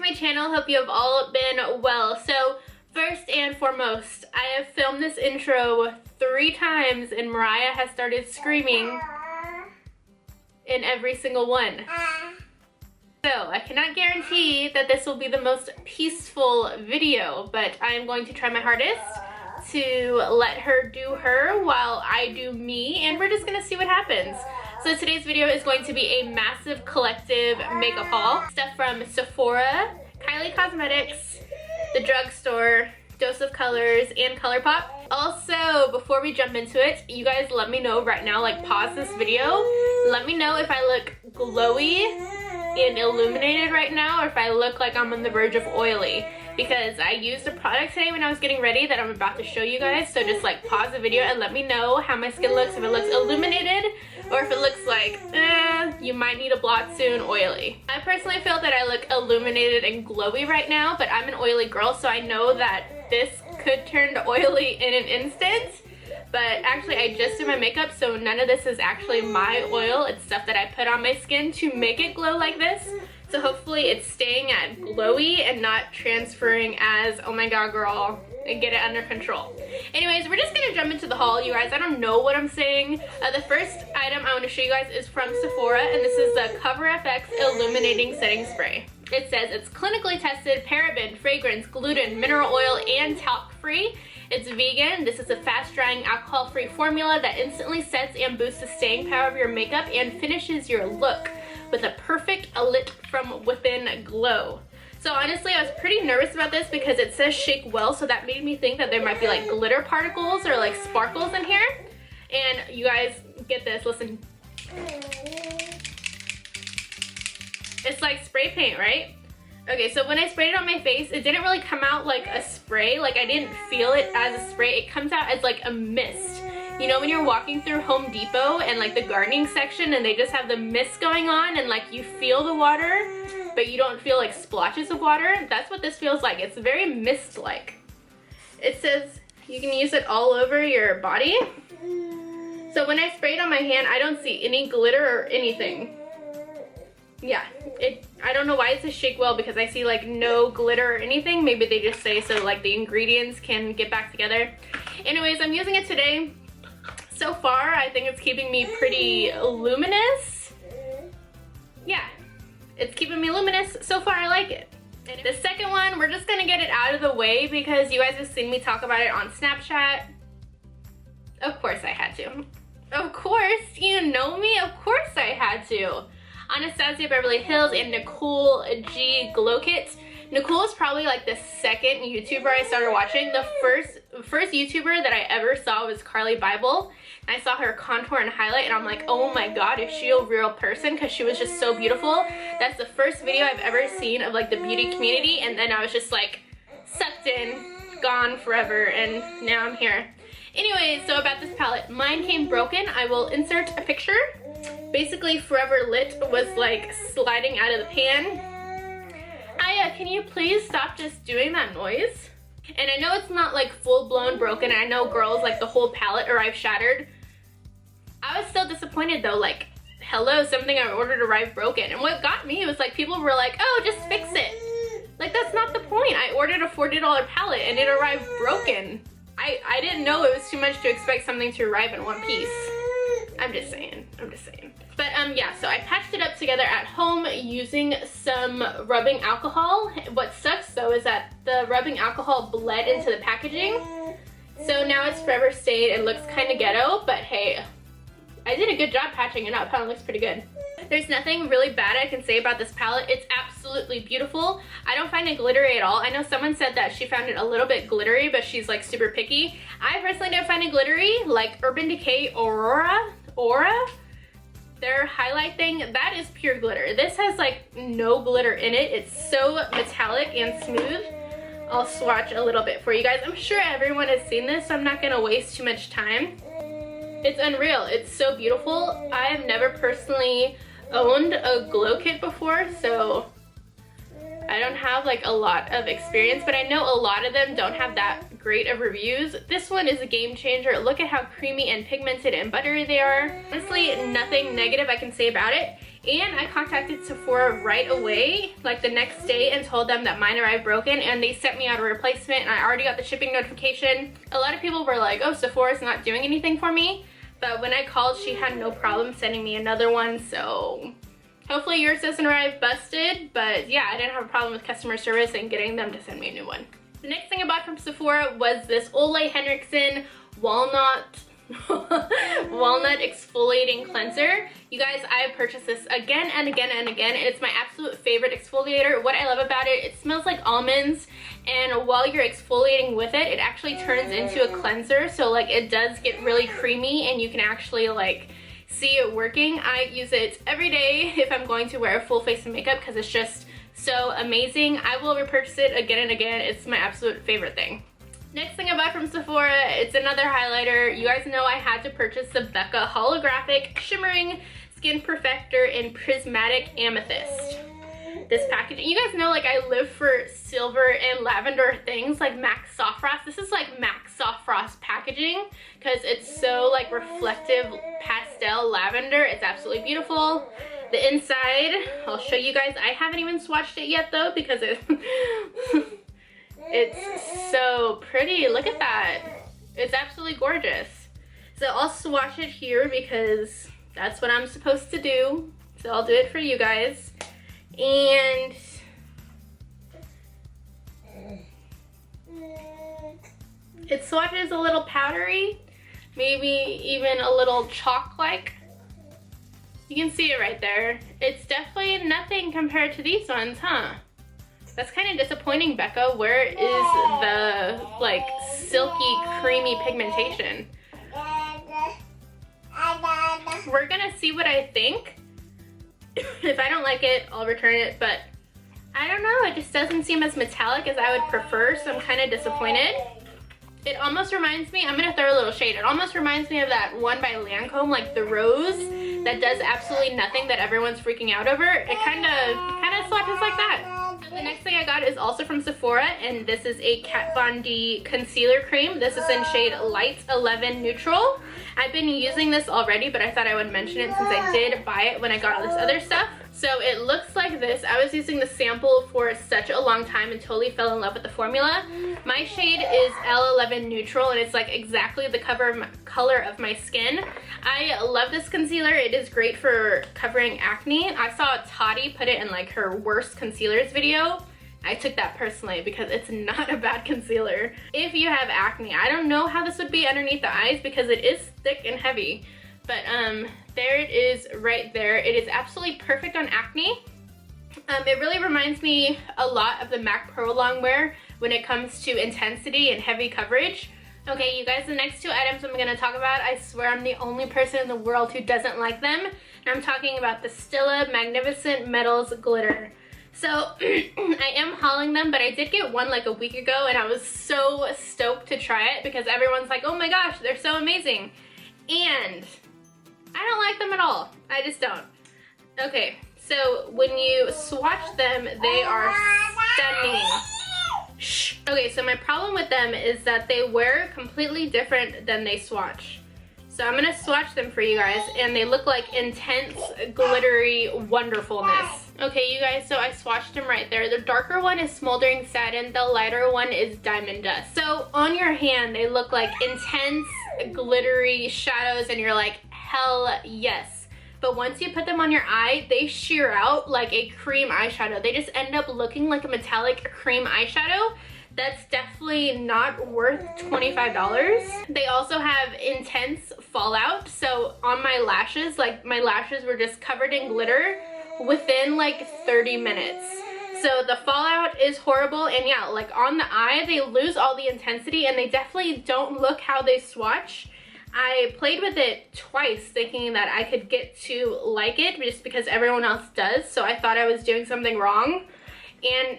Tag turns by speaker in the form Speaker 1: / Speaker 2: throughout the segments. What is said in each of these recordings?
Speaker 1: my channel. Hope you have all been well. So first and foremost, I have filmed this intro 3 times and Mariah has started screaming in every single one. So I cannot guarantee that this will be the most peaceful video, but I am going to try my hardest to let her do her while I do me, and we're just gonna see what happens. So today's video is going to be a massive collective makeup haul. Stuff from Sephora, Kylie Cosmetics, the Drugstore, Dose of Colors, and ColourPop. Also, before we jump into it, you guys let me know right now, like pause this video. Let me know if I look glowy and illuminated right now, or if I look like I'm on the verge of oily. Because I used a product today when I was getting ready that I'm about to show you guys. So just like pause the video and let me know how my skin looks, if it looks illuminated or if it looks like, you might need a blot soon, oily. I personally feel that I look illuminated and glowy right now, but I'm an oily girl, so I know that this could turn to oily in an instant. But actually I just did my makeup, so none of this is actually my oil. It's stuff that I put on my skin to make it glow like this. So hopefully it's staying at glowy and not transferring as, oh my god girl, and get it under control. Anyways, we're just gonna jump into the haul, you guys. I don't know what I'm saying. The first item I want to show you guys is from Sephora, and this is the Cover FX Illuminating Setting Spray. It says it's clinically tested, paraben, fragrance, gluten, mineral oil, and talc free. It's vegan. This is a fast-drying, alcohol-free formula that instantly sets and boosts the staying power of your makeup and finishes your look with a perfect lit from within glow. So honestly, I was pretty nervous about this because it says shake well, so that made me think that there might be like glitter particles or like sparkles in here. And you guys get this, listen. It's like spray paint, right? Okay, so when I sprayed it on my face, it didn't really come out like a spray. Like I didn't feel it as a spray. It comes out as like a mist. You know when you're walking through Home Depot and like the gardening section and they just have the mist going on and like you feel the water, but you don't feel like splotches of water? That's what this feels like. It's very mist-like. It says you can use it all over your body. So when I spray it on my hand, I don't see any glitter or anything. Yeah, I don't know why it says shake well because I see like no glitter or anything. Maybe they just say so like the ingredients can get back together. Anyways, I'm using it today. So far, I think it's keeping me pretty luminous. Yeah, it's keeping me luminous. So far, I like it. And the second one, we're just gonna get it out of the way because you guys have seen me talk about it on Snapchat. Of course I had to. Of course, you know me, of course I had to. Anastasia Beverly Hills and Nicole G Glow Kit. Nicole is probably like the second YouTuber I started watching. The first YouTuber that I ever saw was Carly Bible. I saw her contour and highlight and I'm like, oh my god, is she a real person? Because she was just so beautiful. That's the first video I've ever seen of like the beauty community, and then I was just like sucked in, gone forever, and now I'm here. Anyway, so about this palette, mine came broken. I will insert a picture. Basically, Forever Lit was like sliding out of the pan. Aya, can you please stop just doing that noise? And I know it's not like full-blown broken. I know girls like the whole palette arrived shattered. I was still disappointed though, like, hello, something I ordered arrived broken. And what got me was like people were like, oh, just fix it. Like that's not the point. I ordered a $40 palette and it arrived broken. I didn't know it was too much to expect something to arrive in one piece. I'm just saying. But yeah, so I patched it up together at home using some rubbing alcohol. What sucks though is that the rubbing alcohol bled into the packaging. So now it's forever stained and looks kind of ghetto, but hey, I did a good job patching it up. It looks pretty good. There's nothing really bad I can say about this palette. It's absolutely beautiful. I don't find it glittery at all. I know someone said that she found it a little bit glittery, but she's like super picky. I personally don't find it glittery. Like Urban Decay Aura, their highlight thing, that is pure glitter. This has like no glitter in it. It's so metallic and smooth. I'll swatch a little bit for you guys. I'm sure everyone has seen this, so I'm not gonna waste too much time. It's unreal. It's so beautiful. I have never personally owned a glow kit before, so I don't have like a lot of experience, but I know a lot of them don't have that great of reviews. This one is a game changer. Look at how creamy and pigmented and buttery they are. Honestly, nothing negative I can say about it. And I contacted Sephora right away, like the next day, and told them that mine arrived broken, and they sent me out a replacement, and I already got the shipping notification. A lot of people were like, oh, Sephora's not doing anything for me, but when I called, she had no problem sending me another one, so hopefully yours doesn't arrive busted. But yeah, I didn't have a problem with customer service and getting them to send me a new one. The next thing I bought from Sephora was this Ole Henriksen Walnut exfoliating cleanser. You guys, I have purchased this again and again and again, and it's my absolute favorite exfoliator. What I love about it, it smells like almonds, and while you're exfoliating with it, it actually turns into a cleanser, so like it does get really creamy and you can actually like see it working. I use it every day if I'm going to wear a full face of makeup because it's just so amazing. I will repurchase it again and again. It's my absolute favorite thing. Next thing I bought from Sephora, it's another highlighter. You guys know I had to purchase the Becca holographic shimmering skin perfector in prismatic amethyst. This package, you guys know like I live for silver and lavender things like MAC Soft Frost. This is like MAC Soft Frost packaging because it's so like reflective pastel lavender. It's absolutely beautiful. The inside, I'll show you guys. I haven't even swatched it yet though because it's so pretty. Look at that. It's absolutely gorgeous. So I'll swatch it here because that's what I'm supposed to do. So I'll do it for you guys. And it swatches a little powdery, maybe even a little chalk-like. You can see it right there. It's definitely nothing compared to these ones, huh? That's kind of disappointing, Becca. Where is the like silky, creamy pigmentation? We're gonna see what I think. If I don't like it, I'll return it, but I don't know, it just doesn't seem as metallic as I would prefer, so I'm kind of disappointed. It almost reminds me, I'm gonna throw a little shade, it almost reminds me of that one by Lancome, like the rose, that does absolutely nothing that everyone's freaking out over. It kind of swatches like that. The next thing I got is also from Sephora, and this is a Kat Von D concealer cream. This is in shade Light 11 Neutral. I've been using this already, but I thought I would mention it since I did buy it when I got all this other stuff. So it looks like this. I was using the sample for such a long time and totally fell in love with the formula. My shade is L11 Neutral, and it's like exactly the color of my skin. I love this concealer. It is great for covering acne. I saw Toddy put it in like her worst concealers video. I took that personally because it's not a bad concealer. If you have acne, I don't know how this would be underneath the eyes because it is thick and heavy. But there it is right there. It is absolutely perfect on acne. It really reminds me a lot of the MAC Pro Longwear when it comes to intensity and heavy coverage. Okay, you guys, the next two items I'm going to talk about, I swear I'm the only person in the world who doesn't like them. And I'm talking about the Stila Magnificent Metals Glitter. So I am hauling them, but I did get one like a week ago and I was so stoked to try it because everyone's like, oh my gosh, they're so amazing. And I don't like them at all. I just don't. Okay, so when you swatch them, they are stunning. Shh. Okay, so my problem with them is that they wear completely different than they swatch. So I'm gonna swatch them for you guys, and they look like intense, glittery wonderfulness. Okay, you guys, so I swatched them right there. The darker one is Smoldering Satin, the lighter one is Diamond Dust. So on your hand, they look like intense, glittery shadows, and you're like, hell yes. But once you put them on your eye, they sheer out like a cream eyeshadow. They just end up looking like a metallic cream eyeshadow. That's definitely not worth $25. They also have intense fallout. So on my lashes, like my lashes were just covered in glitter within like 30 minutes. So the fallout is horrible, and yeah, like on the eye, they lose all the intensity and they definitely don't look how they swatch. I played with it twice thinking that I could get to like it just because everyone else does, so I thought I was doing something wrong. And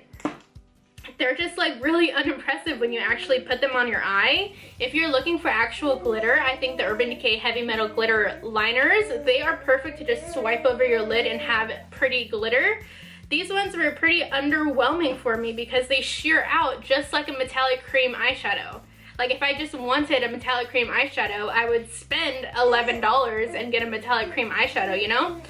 Speaker 1: they're just like really unimpressive when you actually put them on your eye. If you're looking for actual glitter, I think the Urban Decay Heavy Metal Glitter Liners, they are perfect to just swipe over your lid and have pretty glitter. These ones were pretty underwhelming for me because they sheer out just like a metallic cream eyeshadow. Like if I just wanted a metallic cream eyeshadow, I would spend $11 and get a metallic cream eyeshadow, you know?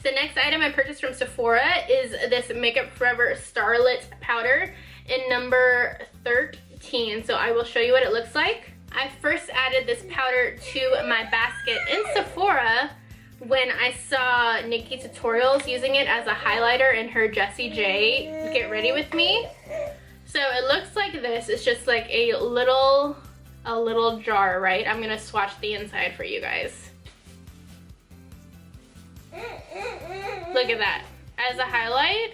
Speaker 1: The next item I purchased from Sephora is this Makeup Forever Starlit powder in number 13. So I will show you what it looks like. I first added this powder to my basket in Sephora when I saw Nikki Tutorials using it as a highlighter in her Jessie J Get Ready With Me. So it looks like this. It's just like a little jar, right? I'm gonna swatch the inside for you guys. Look at that. As a highlight,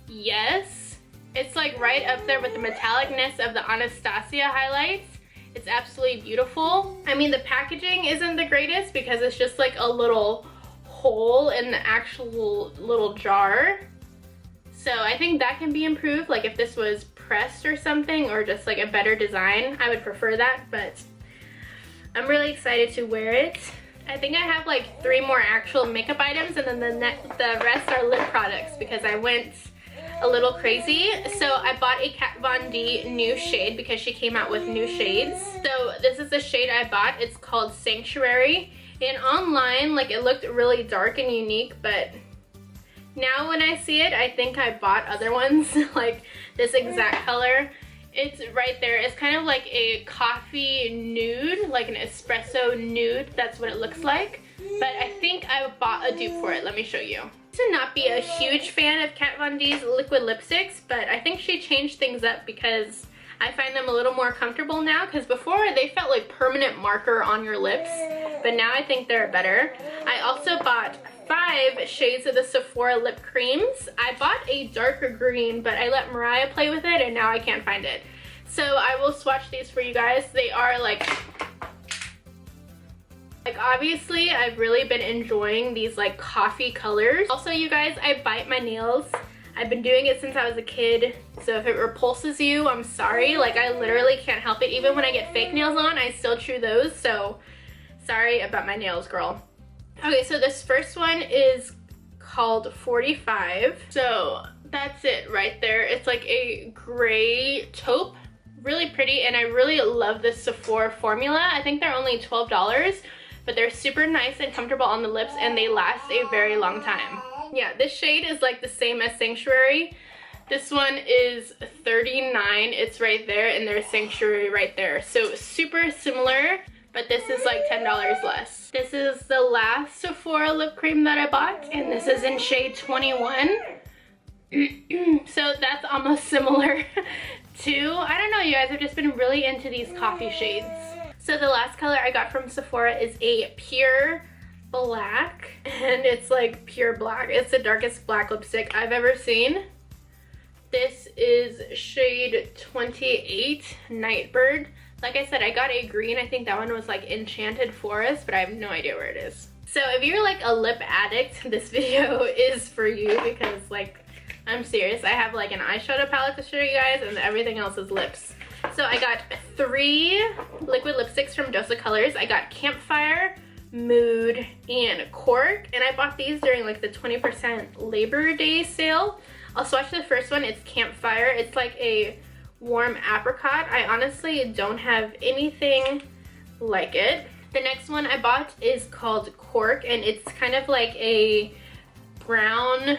Speaker 1: yes. It's like right up there with the metallicness of the Anastasia highlights. It's absolutely beautiful. I mean, the packaging isn't the greatest because it's just like a little hole in the actual little jar. So I think that can be improved. Like if this was pressed or something, or just like a better design, I would prefer that, but I'm really excited to wear it. I think I have like 3 more actual makeup items, and then the rest are lip products because I went a little crazy. So I bought a Kat Von D new shade because she came out with new shades. So this is the shade I bought. It's called Sanctuary. And online, like, it looked really dark and unique, but now when I see it, I think I bought other ones like this exact color. It's right there. It's kind of like a coffee nude, like an espresso nude. That's what it looks like. But I think I bought a dupe for it. Let me show you. To not be a huge fan of Kat Von D's liquid lipsticks, but I think she changed things up because I find them a little more comfortable now, because before they felt like permanent marker on your lips, but now I think they're better. I also bought 5 shades of the Sephora lip creams. I bought a darker green, but I let Mariah play with it and now I can't find it. So I will swatch these for you guys. They are like obviously I've really been enjoying these like coffee colors. Also, you guys, I bite my nails. I've been doing it since I was a kid, so if it repulses you, I'm sorry. Like, I literally can't help it. Even when I get fake nails on, I still chew those, so sorry about my nails, girl. Okay, so this first one is called 45. So that's it right there. It's like a gray taupe, really pretty, and I really love this Sephora formula. I think they're only $12, but they're super nice and comfortable on the lips, and they last a very long time. Yeah, this shade is like the same as Sanctuary. This one is $39. It's right there, and there's Sanctuary right there. So super similar, but this is like $10 less. This is the last Sephora lip cream that I bought, and this is in shade 21. So that's almost similar to, I don't know, you guys, I've just been really into these coffee shades. So the last color I got from Sephora is a pure black, and it's like pure black. It's the darkest black lipstick I've ever seen. This is shade 28, Nightbird. Like I said, I got a green. I think that one was like Enchanted Forest, but I have no idea where it is. So if you're like a lip addict, this video is for you, because like, I'm serious. I have like an eyeshadow palette to show you guys, and everything else is lips. So I got 3 liquid lipsticks from Dose of Colors. I got Campfire, Mood, and Cork, and I bought these during like the 20% Labor Day sale. I'll swatch the first one. It's Campfire. It's like a warm apricot. I honestly don't have anything like it. The next one I bought is called Cork, and it's kind of like a brown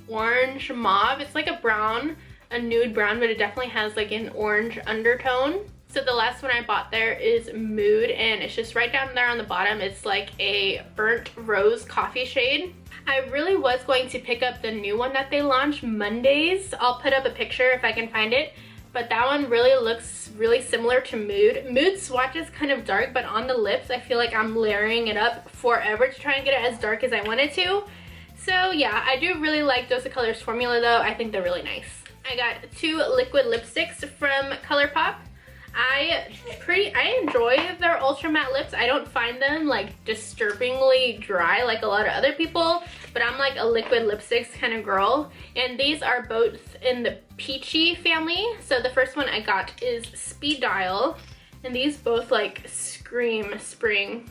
Speaker 1: orange mauve. It's like a nude brown, but it definitely has like an orange undertone. So the last one I bought there is Mood, and it's just right down there on the bottom. It's like a burnt rose coffee shade. I really was going to pick up the new one that they launched Mondays. I'll put up a picture if I can find it, but that one really looks really similar to Mood. Mood swatch is kind of dark, but on the lips I feel like I'm layering it up forever to try and get it as dark as I want it to. So yeah, I do really like Dose of Colors formula though. I think they're really nice. I got 2 liquid lipsticks from ColourPop. I enjoy their ultra matte lips. I don't find them like disturbingly dry like a lot of other people, but I'm like a liquid lipsticks kind of girl, and these are both in the peachy family. So the first one I got is Speed Dial, and these both like scream spring.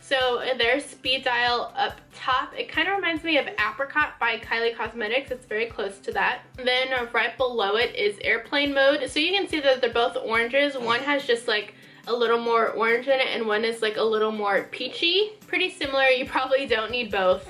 Speaker 1: So there's Speed Dial up top. It kind of reminds me of Apricot by Kylie Cosmetics. It's very close to that. Then right below it is Airplane Mode. So you can see that they're both oranges. One has just like a little more orange in it, and one is like a little more peachy. Pretty similar. You probably don't need both.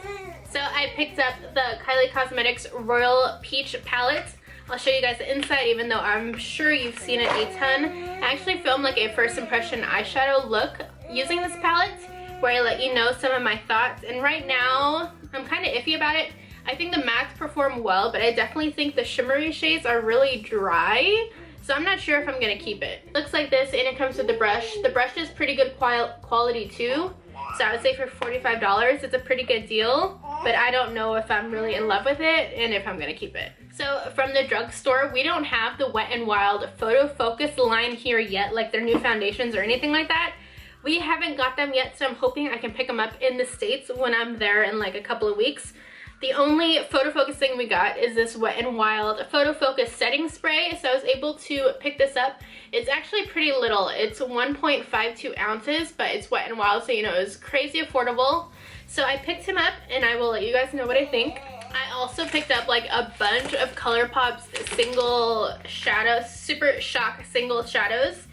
Speaker 1: So I picked up the Kylie Cosmetics Royal Peach palette. I'll show you guys the inside, even though I'm sure you've seen it a ton. I actually filmed like a first impression eyeshadow look using this palette, where I let you know some of my thoughts. And right now, I'm kind of iffy about it. I think the mattes perform well, but I definitely think the shimmery shades are really dry. So I'm not sure if I'm gonna keep it. Looks like this, and it comes with the brush. The brush is pretty good quality too. So I would say for $45, it's a pretty good deal, but I don't know if I'm really in love with it and if I'm gonna keep it. So from the drugstore, we don't have the Wet n Wild Photo Focus line here yet, like their new foundations or anything like that. We haven't got them yet, so I'm hoping I can pick them up in the States when I'm there in like a couple of weeks. The only photo focus thing we got is this Wet n Wild Photo Focus setting spray, so I was able to pick this up. It's actually pretty little. It's 1.52 ounces, but it's Wet n Wild, so you know, it's crazy affordable. So I picked him up, and I will let you guys know what I think. I also picked up like a bunch of ColourPop's single shadows, Super Shock single shadows.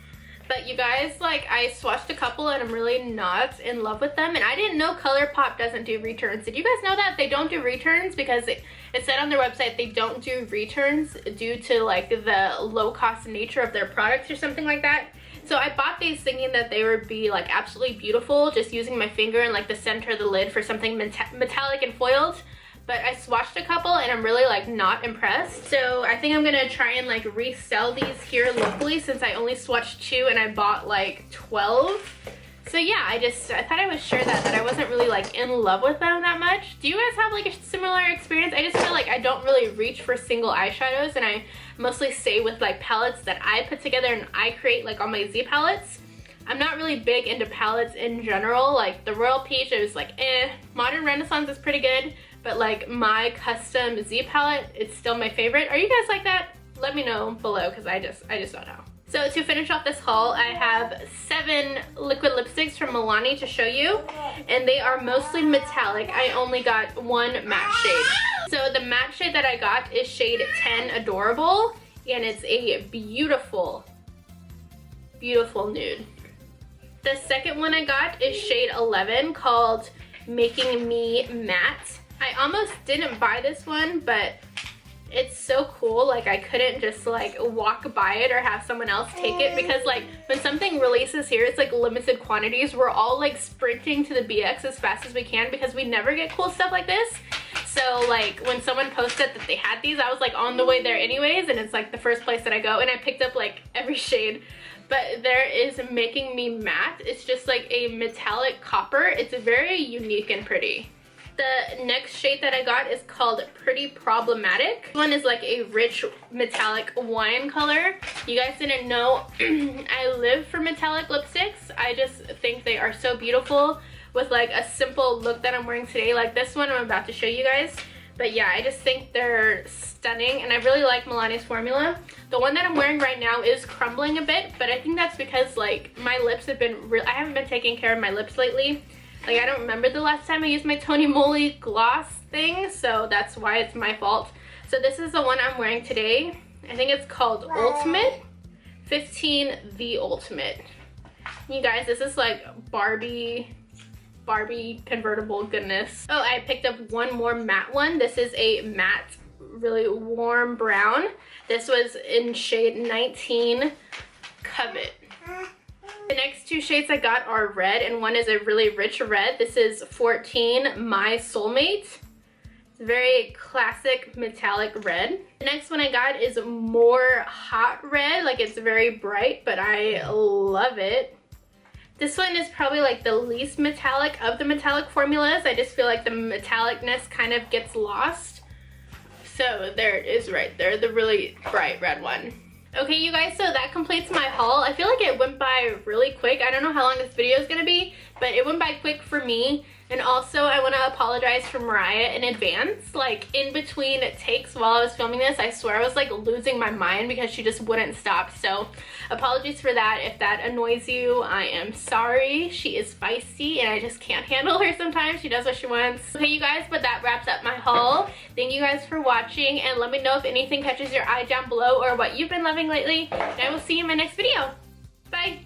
Speaker 1: But you guys, like, I swatched a couple and I'm really not in love with them. And I didn't know ColourPop doesn't do returns. Did you guys know that? They don't do returns because it said on their website they don't do returns due to like the low cost nature of their products or something like that. So I bought these thinking that they would be like absolutely beautiful, just using my finger in like the center of the lid for something metallic and foiled. But I swatched a couple and I'm really like not impressed. So I think I'm gonna try and like resell these here locally since I only swatched 2 and I bought like 12. So yeah, I thought I would share that I wasn't really like in love with them that much. Do you guys have like a similar experience? I just feel like I don't really reach for single eyeshadows, and I mostly stay with like palettes that I put together and I create like on my Z palettes. I'm not really big into palettes in general. Like the Royal Peach, it was like eh. Modern Renaissance is pretty good, but like my custom Z palette, it's still my favorite. Are you guys like that? Let me know below, because I just don't know. So to finish off this haul, I have 7 liquid lipsticks from Milani to show you, and they are mostly metallic. I only got 1 matte shade. So the matte shade that I got is shade 10 Adorable, and it's a beautiful, beautiful nude. The second one I got is shade 11 called Making Me Matte. I almost didn't buy this one, but it's so cool. Like I couldn't just like walk by it or have someone else take it, because like when something releases here, it's like limited quantities. We're all like sprinting to the BX as fast as we can because we never get cool stuff like this. So like when someone posted that they had these, I was like on the way there anyways, and it's like the first place that I go, and I picked up like every shade. But there is Making Me Matte. It's just like a metallic copper. It's very unique and pretty. The next shade that I got is called Pretty Problematic. This one is like a rich metallic wine color. You guys didn't know I live for metallic lipsticks. I just think they are so beautiful with like a simple look that I'm wearing today. Like this one I'm about to show you guys. But yeah, I just think they're stunning, and I really like Milani's formula. The one that I'm wearing right now is crumbling a bit, but I think that's because like my lips have been I haven't been taking care of my lips lately. Like I don't remember the last time I used my Tony Moly gloss thing, so that's why it's my fault. So this is the one I'm wearing today. I think it's called Ultimate 15 The Ultimate. You guys, this is like Barbie convertible goodness. Oh, I picked up one more matte one. This is a matte, really warm brown. This was in shade 19 Covet. The next 2 shades I got are red, and one is a really rich red. This is 14 My Soulmate. It's a very classic metallic red. The next one I got is more hot red. Like it's very bright, but I love it. This one is probably like the least metallic of the metallic formulas. I just feel like the metallicness kind of gets lost. So there it is right there, the really bright red one. Okay, you guys, so that completes my haul. I feel like it went by really quick. I don't know how long this video is gonna be, but it went by quick for me. And also, I want to apologize for Mariah in advance. Like, in between takes while I was filming this, I swear I was like losing my mind because she just wouldn't stop. So, apologies for that. If that annoys you, I am sorry. She is feisty and I just can't handle her sometimes. She does what she wants. Okay, you guys, but that wraps up my haul. Thank you guys for watching, and let me know if anything catches your eye down below or what you've been loving lately. And I will see you in my next video. Bye!